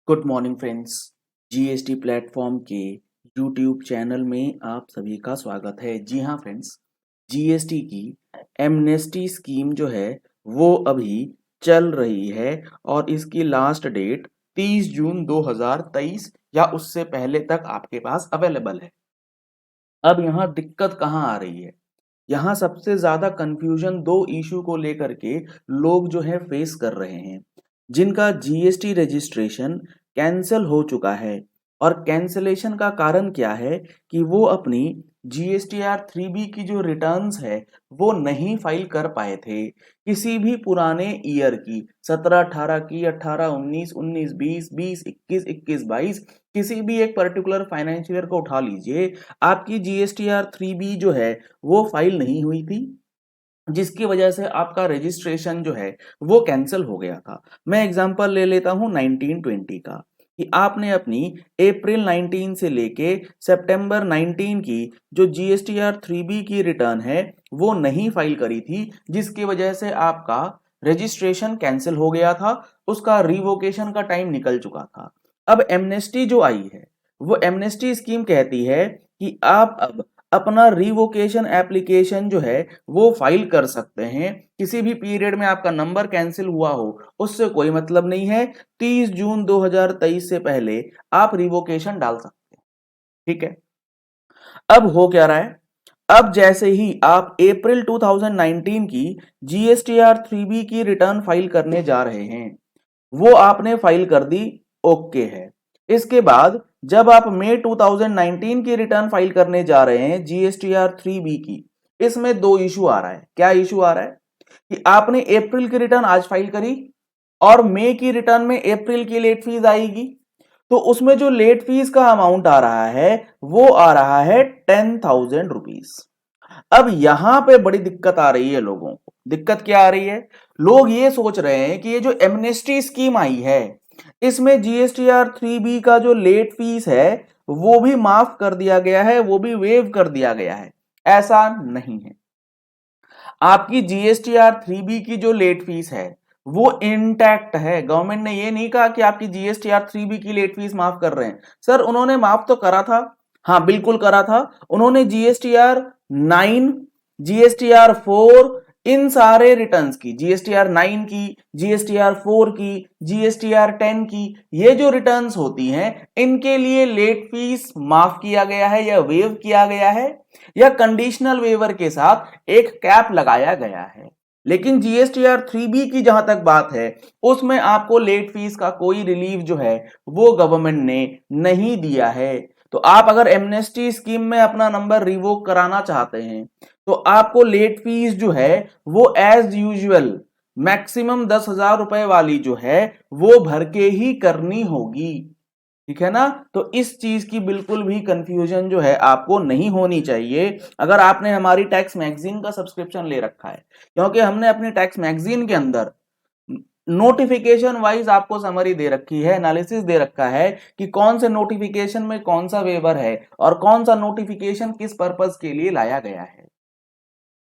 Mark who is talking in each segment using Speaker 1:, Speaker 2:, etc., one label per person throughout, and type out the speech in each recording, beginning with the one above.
Speaker 1: Good morning friends. GST platform के YouTube channel में आप सभी का स्वागत है। जी हाँ फ्रेंड्स, जीएसटी की एमनेस्टी स्कीम जो है वो अभी चल रही है और इसकी लास्ट डेट 30 जून 2023 या उससे पहले तक आपके पास अवेलेबल है। अब यहाँ दिक्कत कहाँ आ रही है? यहाँ सबसे ज्यादा कंफ्यूजन दो इशू को लेकर के लोग जो है फेस कर रहे हैं। जिनका जीएसटी रजिस्ट्रेशन कैंसिल हो चुका है और कैंसिलेशन का कारण क्या है कि वो अपनी जीएसटीआर 3B की जो रिटर्न्स है वो नहीं फाइल कर पाए थे किसी भी पुराने ईयर की 17-18 की 18-19 19-20 20-21 21-22 किसी भी एक पर्टिकुलर फाइनेंशियल ईयर को उठा लीजिए। आपकी जीएसटीआर 3B जो है वो फाइल नहीं हुई थी जिसकी वजह से आपका रजिस्ट्रेशन जो है वो कैंसिल हो गया था। मैं एग्जांपल ले लेता हूं 1920 का कि आपने अपनी अप्रैल 19 से लेके सितंबर 19 की जो जीएसटीआर 3B की रिटर्न है वो नहीं फाइल करी थी जिसकी वजह से आपका रजिस्ट्रेशन कैंसिल हो गया था। उसका रिवोकेशन का टाइम निकल चुका था। अब एमनेस्टी जो आई है वो एमनेस्टी स्कीम कहती है कि आप अब अपना रिवोकेशन एप्लीकेशन जो है वो फाइल कर सकते हैं। किसी भी पीरियड में आपका नंबर कैंसिल हुआ हो उससे कोई मतलब नहीं है। 30 जून 2023 से पहले आप रिवोकेशन डाल सकते हैं। ठीक है। अब हो क्या रहा है? अब जैसे ही आप अप्रैल 2019 की जीएसटीआर 3B की रिटर्न फाइल करने जा रहे हैं वो आपने फाइल कर दी, ओके है। इसके बाद जब आप मई 2019 की रिटर्न फाइल करने जा रहे हैं जीएसटीआर 3B की, इसमें दो इशू आ रहा है। क्या इशू आ रहा है कि आपने अप्रैल की रिटर्न आज फाइल करी और मई की रिटर्न में अप्रैल की लेट फीस आएगी, तो उसमें जो लेट फीस का अमाउंट आ रहा है वो आ रहा है 10,000 रुपीज। अब यहां पे बड़ी दिक्कत आ रही है लोगों को। दिक्कत क्या आ रही है? लोग ये सोच रहे हैं कि ये जो एमनेस्टी स्कीम आई है इसमें जीएसटीआर 3B का जो लेट फीस है वो भी माफ कर दिया गया है, वो भी वेव कर दिया गया है। ऐसा नहीं है। आपकी जीएसटीआर 3B की जो लेट फीस है वो इंटैक्ट है। गवर्नमेंट ने ये नहीं कहा कि आपकी जीएसटीआर 3B की लेट फीस माफ कर रहे हैं। सर उन्होंने माफ तो करा था, हाँ बिल्कुल करा था। उन्होंने जीएसटीआर 9, जीएसटीआर 4 इन सारे रिटर्न्स की, जीएसटीआर 9 की, जीएसटीआर 4 की, जीएसटीआर 10 की, ये जो रिटर्न्स होती हैं इनके लिए लेट फीस माफ किया गया है या वेव किया गया है या कंडीशनल वेवर के साथ एक कैप लगाया गया है। लेकिन जीएसटीआर 3B की जहां तक बात है उसमें आपको लेट फीस का कोई रिलीफ जो है वो गवर्नमेंट ने नहीं दिया है। तो आप अगर एमनेस्टी स्कीम में अपना नंबर रिवोक कराना चाहते हैं तो आपको लेट फीस जो है वो एज यूजुअल मैक्सिमम 10,000 रुपए वाली जो है वो भर के ही करनी होगी। ठीक है ना? तो इस चीज की बिल्कुल भी कंफ्यूजन जो है आपको नहीं होनी चाहिए अगर आपने हमारी टैक्स मैगजीन का सब्सक्रिप्शन ले रखा है, क्योंकि हमने अपनी टैक्स मैगजीन के अंदर नोटिफिकेशन वाइज आपको समरी दे रखी है, एनालिसिस दे रखा है कि कौन से नोटिफिकेशन में कौन सा वेवर है और कौन सा नोटिफिकेशन किस पर्पस के लिए लाया गया है।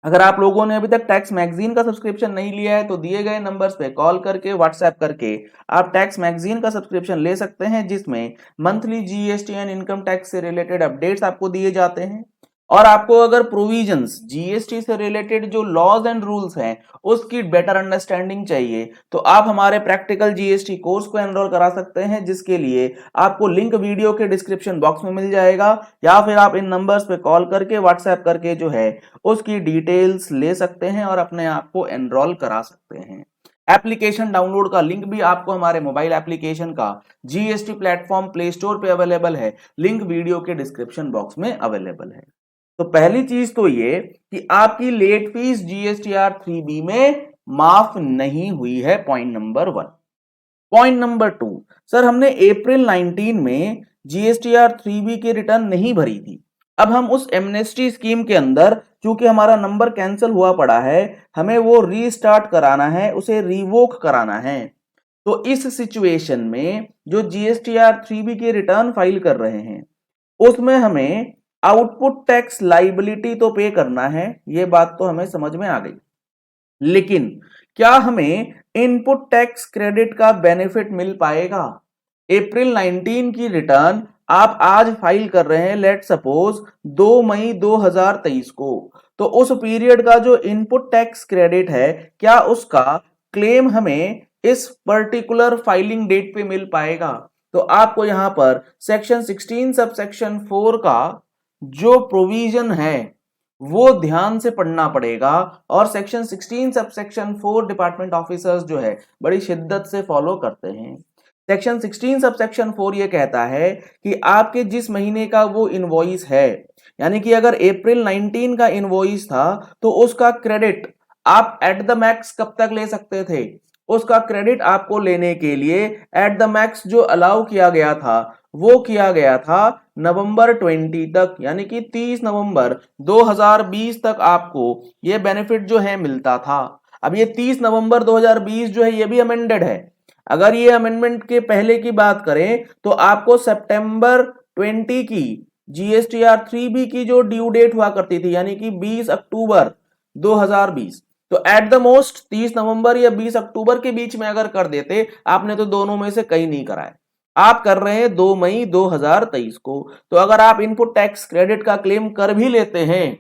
Speaker 1: अगर आप लोगों ने अभी तक टैक्स मैगजीन का सब्सक्रिप्शन नहीं लिया है तो दिए गए नंबर्स पे कॉल करके व्हाट्सएप करके आप टैक्स मैगजीन का सब्सक्रिप्शन ले सकते हैं जिसमें monthly GST and income tax से रिलेटेड अपडेट्स आपको दिए जाते हैं। और आपको अगर प्रोविजंस जीएसटी से रिलेटेड जो लॉज एंड रूल्स हैं उसकी बेटर अंडरस्टैंडिंग चाहिए तो आप हमारे प्रैक्टिकल जीएसटी कोर्स को एनरोल करा सकते हैं, जिसके लिए आपको लिंक वीडियो के डिस्क्रिप्शन बॉक्स में मिल जाएगा या फिर आप इन नंबर्स पे कॉल करके व्हाट्सएप करके जो है उसकी डिटेल्स ले सकते हैं और अपने आप को एनरोल करा सकते हैं। एप्लीकेशन डाउनलोड का लिंक भी आपको हमारे मोबाइल एप्लीकेशन का जीएसटी प्लेटफॉर्म प्ले स्टोर पे अवेलेबल है, लिंक वीडियो के डिस्क्रिप्शन बॉक्स में अवेलेबल है। तो पहली चीज तो ये कि आपकी लेट फीस जीएसटीआर 3B में माफ नहीं हुई है, point number 1। Point number 2, sir हमने अप्रैल 19 में जीएसटीआर 3B की रिटर्न नहीं भरी थी। अब हम उस एमनेस्टी स्कीम के अंदर चूंकि हमारा नंबर कैंसिल हुआ पड़ा है, हमें वो रीस्टार्ट कराना है, उसे रिवोक कराना है। तो इस सिचुएशन में जो जीएसटीआर 3B की रिटर्न फाइल कर रहे हैं उसमें हमें आउटपुट टैक्स लाइबिलिटी तो पे करना है, ये बात तो हमें समझ में आ गई। लेकिन क्या हमें इनपुट टैक्स क्रेडिट का बेनिफिट मिल पाएगा? अप्रैल 19 की रिटर्न आप आज फाइल कर रहे हैं, लेट सपोज 2 मई 2023 को, तो उस पीरियड का जो इनपुट टैक्स क्रेडिट है, क्या उसका क्लेम हमें इस पर्टिकुलर फाइलिंग डेट पे मिल पाएगा? तो आपको यहां पर सेक्शन 16 सब सेक्शन 4 का जो प्रोविजन है वो ध्यान से पढ़ना पड़ेगा, और section 16 sub section 4 department officers जो है बड़ी शिद्दत से फॉलो करते हैं। सेक्शन 16 सब सेक्शन 4 ये कहता है कि आपके जिस महीने का वो इनवॉइस है, यानी कि अगर अप्रैल 19 का इनवॉइस था तो उसका क्रेडिट आप एट द मैक्स कब तक ले सकते थे? उसका क्रेडिट आपको लेने के लिए एट द मैक्स जो अलाउ किया गया था वो किया गया था नवंबर 20 तक, यानी कि 30 नवंबर 2020 तक आपको ये बेनिफिट जो है मिलता था। अब ये 30 नवंबर 2020 जो है ये भी अमेंडेड है। अगर ये अमेंडमेंट के पहले की बात करें तो आपको सितंबर 20 की जीएसटीआर 3B की जो ड्यू डेट हुआ करती थी, यानी कि 20 अक्टूबर 2020, तो एट द मोस्ट 30 नवंबर या 20 अक्टूबर के बीच में अगर कर देते, आपने तो दोनों में से कहीं नहीं कराए, आप कर रहे हैं 2 मई 2023 को। तो अगर आप इनपुट टैक्स क्रेडिट का क्लेम कर भी लेते हैं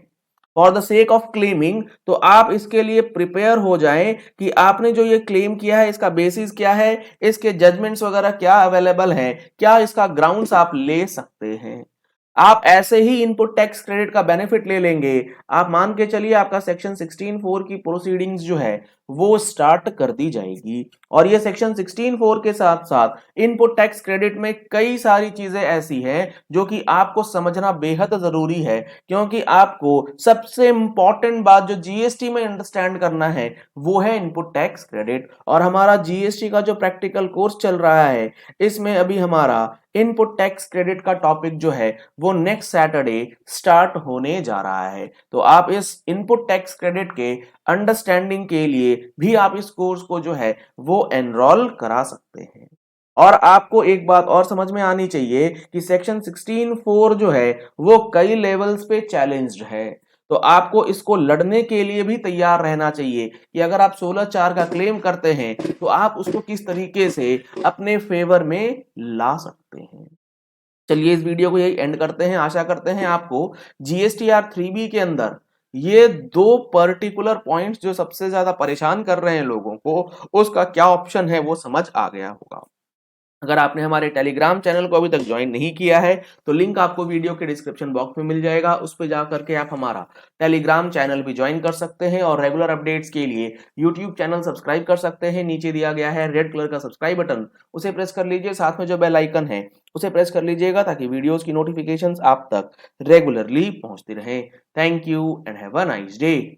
Speaker 1: for the sake of claiming, तो आप इसके लिए प्रिपेयर हो जाएं कि आपने जो ये क्लेम किया है इसका बेसिस क्या है, इसके जजमेंट्स वगैरह क्या अवेलेबल हैं, क्या इसका ग्राउंड्स आप ले सकते हैं। आप ऐसे ही इनपुट टैक्स क्रेडिट का बेनिफिट ले लेंगे, आप मान के चलिए आपका सेक्शन 16(4) की प्रोसीडिंग्स जो है वो स्टार्ट कर दी जाएगी। और ये सेक्शन 16(4) के साथ साथ इनपुट टैक्स क्रेडिट में कई सारी चीजें ऐसी हैं जो कि आपको समझना बेहद जरूरी है, क्योंकि आपको सबसे इंपॉर्टेंट बात जो जीएसटी में अंडरस्टैंड करना है वो है इनपुट टैक्स क्रेडिट। और हमारा जीएसटी का जो प्रैक्टिकल कोर्स चल रहा है इसमें अभी हमारा इनपुट टैक्स क्रेडिट का टॉपिक जो है वो नेक्स्ट सैटरडे स्टार्ट होने जा रहा है। तो आप इस इनपुट टैक्स क्रेडिट के अंडरस्टैंडिंग के लिए भी आप इस कोर्स को जो है वो एनरोल करा सकते हैं। और आपको एक बात और समझ में आनी चाहिए कि सेक्शन 16(4) जो है वो कई लेवल्स पे चैलेंज्ड है, तो आपको इसको लड़ने के लिए भी तैयार रहना चाहिए कि अगर आप 16(4) का क्लेम करते हैं तो आप उसको किस तरीके से अपने फेवर में ला सकते हैं। चलिए इस वीडियो को यही एंड करते हैं। आशा करते हैं आपको जीएसटीआर 3B के अंदर ये दो पर्टिकुलर पॉइंट्स जो सबसे ज्यादा परेशान कर रहे हैं लोगों को, उसका क्या ऑप्शन है वो समझ आ गया होगा। अगर आपने हमारे टेलीग्राम चैनल को अभी तक ज्वाइन नहीं किया है तो लिंक आपको वीडियो के डिस्क्रिप्शन बॉक्स में मिल जाएगा, उस पर जाकर के आप हमारा टेलीग्राम चैनल भी ज्वाइन कर सकते हैं। और रेगुलर अपडेट्स के लिए यूट्यूब चैनल सब्सक्राइब कर सकते हैं। नीचे दिया गया है रेड कलर का सब्सक्राइब बटन, उसे प्रेस कर लीजिए, साथ में जो बेल आइकन है उसे प्रेस कर लीजिएगा ताकि वीडियोस की नोटिफिकेशंस आप तक रेगुलरली पहुंचती रहे। Thank you and have a nice day.